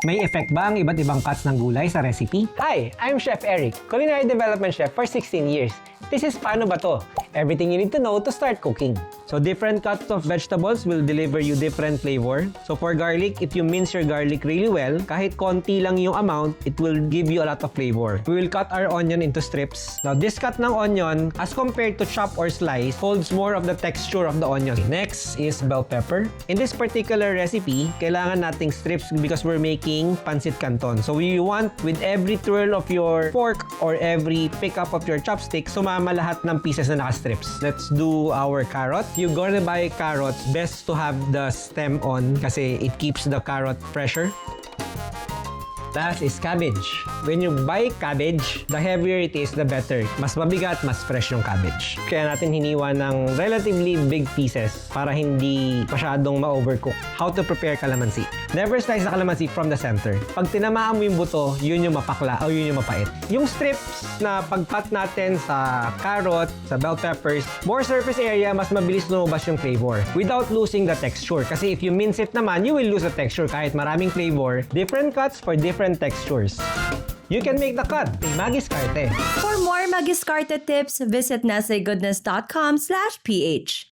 May effect ba ang iba't ibang cuts ng gulay sa recipe? Hi, I'm Chef Eric, Culinary Development Chef for 16 years. This is Paano Ba To? Everything you need to know to start cooking. So different cuts of vegetables will deliver you different flavor. So for garlic, if you mince your garlic really well, kahit konti lang yung amount, it will give you a lot of flavor. We will cut our onion into strips. Now this cut ng onion, as compared to chop or slice, holds more of the texture of the onion. Next is bell pepper. In this particular recipe, kailangan nating strips because we're making pancit canton. So we want with every twirl of your fork or every pick up of your chopstick, sumama lahat ng pieces na naka-strips. Let's do our carrot. You're gonna buy carrots, best to have the stem on kasi it keeps the carrot fresher. Last is cabbage. When you buy cabbage, the heavier it is, the better. Mas mabigat, mas fresh yung cabbage. Kaya natin hiniwa ng relatively big pieces para hindi masyadong ma-overcook. How to prepare calamansi. Never slice the calamansi from the center. Pag tinamaan mo yung buto, yun yung mapakla o yun yung mapait. Yung strips na pag-cut natin sa carrot, sa bell peppers, more surface area, mas mabilis lumabas yung flavor without losing the texture. Kasi if you mince it naman, you will lose the texture kahit maraming flavor. Different cuts for different textures. You can make the cut. Magiscarte. For more Magiscarte tips, visit nesaygoodness.com/ph.